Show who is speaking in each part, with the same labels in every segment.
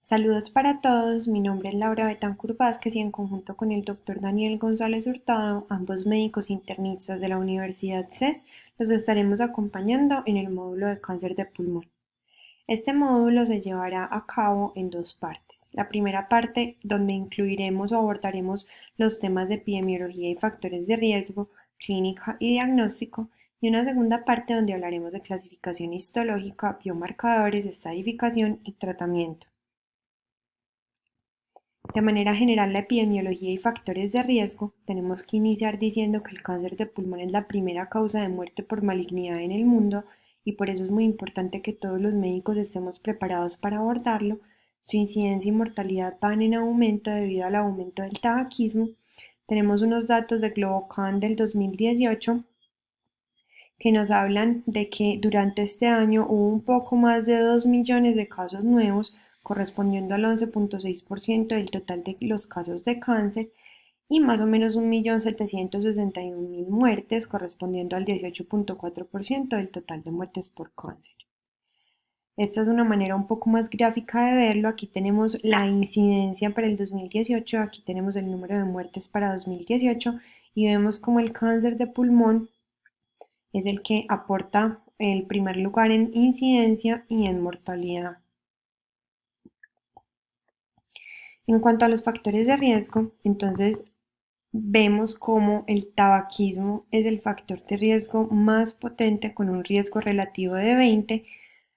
Speaker 1: Saludos para todos, mi nombre es Laura Betancur Vázquez y en conjunto con el doctor Daniel González Hurtado, ambos médicos internistas de la Universidad CES, los estaremos acompañando en el módulo de cáncer de pulmón. Este módulo se llevará a cabo en dos partes. La primera parte, donde incluiremos o abordaremos los temas de epidemiología y factores de riesgo, clínica y diagnóstico, y una segunda parte donde hablaremos de clasificación histológica, biomarcadores, estadificación y tratamiento. De manera general, la epidemiología y factores de riesgo, tenemos que iniciar diciendo que el cáncer de pulmón es la primera causa de muerte por malignidad en el mundo y por eso es muy importante que todos los médicos estemos preparados para abordarlo. Su incidencia y mortalidad van en aumento debido al aumento del tabaquismo. Tenemos unos datos de Globocan del 2018 que nos hablan de que durante este año hubo un poco más de 2 millones de casos nuevos, correspondiendo al 11,6% del total de los casos de cáncer, y más o menos 1.761.000 muertes, correspondiendo al 18,4% del total de muertes por cáncer. Esta es una manera un poco más gráfica de verlo. Aquí tenemos la incidencia para el 2018, aquí tenemos el número de muertes para 2018 y vemos como el cáncer de pulmón es el que aporta el primer lugar en incidencia y en mortalidad. En cuanto a los factores de riesgo, entonces vemos cómo el tabaquismo es el factor de riesgo más potente con un riesgo relativo de 20.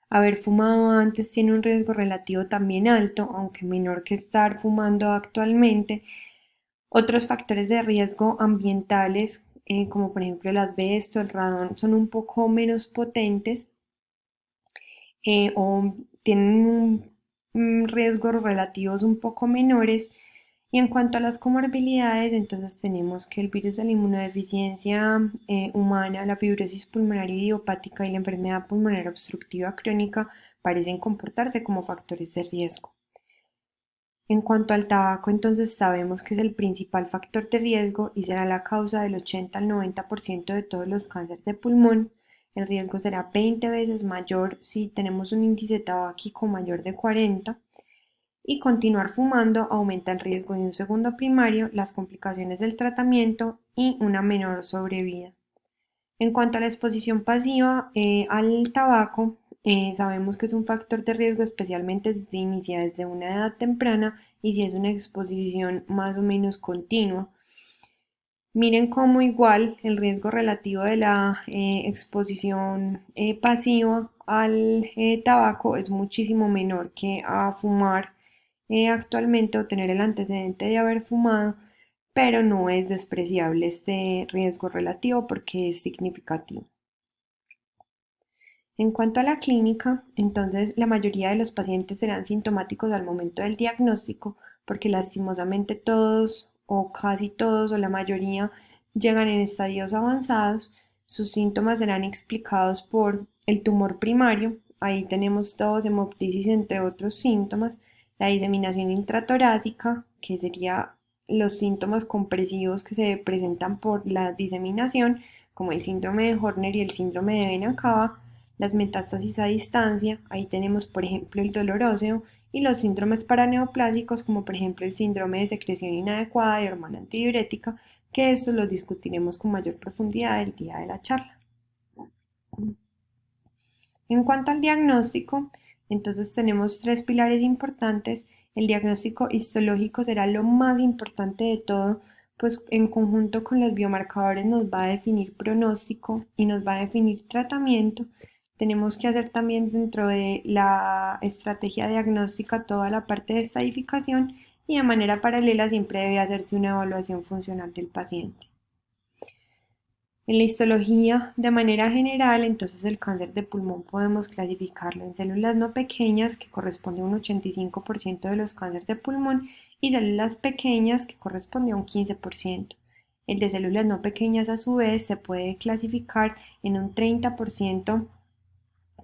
Speaker 1: Haber fumado antes tiene un riesgo relativo también alto, aunque menor que estar fumando actualmente. Otros factores de riesgo ambientales, como por ejemplo el asbesto, el radón, son un poco menos potentes o tienen riesgos relativos un poco menores. Y en cuanto a las comorbilidades, entonces tenemos que el virus de la inmunodeficiencia humana, la fibrosis pulmonar idiopática y la enfermedad pulmonar obstructiva crónica parecen comportarse como factores de riesgo. En cuanto al tabaco, entonces sabemos que es el principal factor de riesgo y será la causa del 80 al 90% de todos los cánceres de pulmón. El riesgo será 20 veces mayor si tenemos un índice tabáquico mayor de 40 y continuar fumando aumenta el riesgo de un segundo primario, las complicaciones del tratamiento y una menor sobrevida. En cuanto a la exposición pasiva al tabaco, sabemos que es un factor de riesgo especialmente si se inicia desde una edad temprana y si es una exposición más o menos continua. Miren cómo igual el riesgo relativo de la exposición pasiva al tabaco es muchísimo menor que a fumar actualmente o tener el antecedente de haber fumado, pero no es despreciable este riesgo relativo porque es significativo. En cuanto a la clínica, entonces la mayoría de los pacientes serán sintomáticos al momento del diagnóstico porque lastimosamente todos o casi todos o la mayoría llegan en estadios avanzados. Sus síntomas serán explicados por el tumor primario, ahí tenemos todos hemoptisis entre otros síntomas, la diseminación intratorácica, que sería los síntomas compresivos que se presentan por la diseminación, como el síndrome de Horner y el síndrome de vena cava, las metástasis a distancia, ahí tenemos por ejemplo el dolor óseo y los síndromes paraneoplásicos como por ejemplo el síndrome de secreción inadecuada de hormona antidiurética, que estos los discutiremos con mayor profundidad el día de la charla. En cuanto al diagnóstico, entonces tenemos tres pilares importantes. El diagnóstico histológico será lo más importante de todo, pues en conjunto con los biomarcadores nos va a definir pronóstico y nos va a definir tratamiento. Tenemos que hacer también dentro de la estrategia diagnóstica toda la parte de estadificación y de manera paralela siempre debe hacerse una evaluación funcional del paciente. En la histología, de manera general, entonces el cáncer de pulmón podemos clasificarlo en células no pequeñas, que corresponde a un 85% de los cánceres de pulmón, y células pequeñas, que corresponde a un 15%. El de células no pequeñas, a su vez, se puede clasificar en un 30%,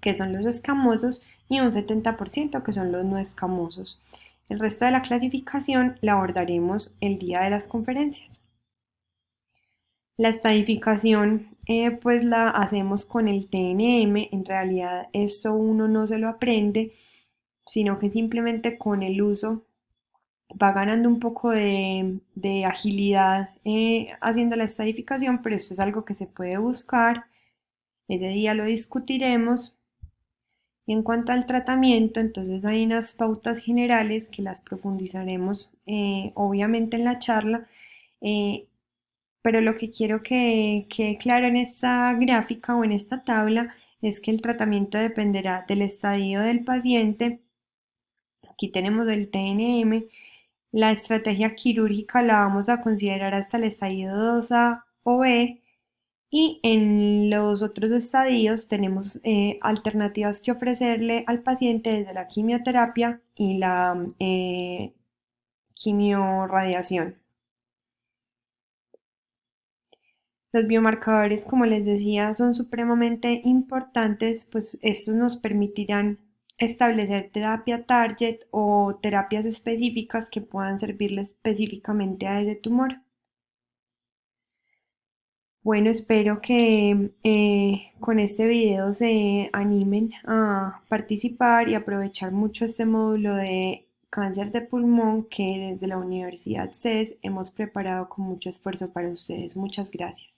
Speaker 1: que son los escamosos, y un 70%, que son los no escamosos. El resto de la clasificación la abordaremos el día de las conferencias. La estadificación pues la hacemos con el TNM, en realidad esto uno no se lo aprende, sino que simplemente con el uso va ganando un poco de agilidad haciendo la estadificación, pero esto es algo que se puede buscar, ese día lo discutiremos. Y en cuanto al tratamiento, entonces hay unas pautas generales que las profundizaremos obviamente en la charla, eh, pero lo que quiero que quede claro en esta gráfica o en esta tabla es que el tratamiento dependerá del estadio del paciente. Aquí tenemos el TNM. La estrategia quirúrgica la vamos a considerar hasta el estadio 2A o B, y en los otros estadios tenemos alternativas que ofrecerle al paciente desde la quimioterapia y la quimiorradiación. Los biomarcadores, como les decía, son supremamente importantes, pues estos nos permitirán establecer terapia target o terapias específicas que puedan servirle específicamente a ese tumor. Bueno, espero que con este video se animen a participar y aprovechar mucho este módulo de cáncer de pulmón que desde la Universidad CES hemos preparado con mucho esfuerzo para ustedes. Muchas gracias.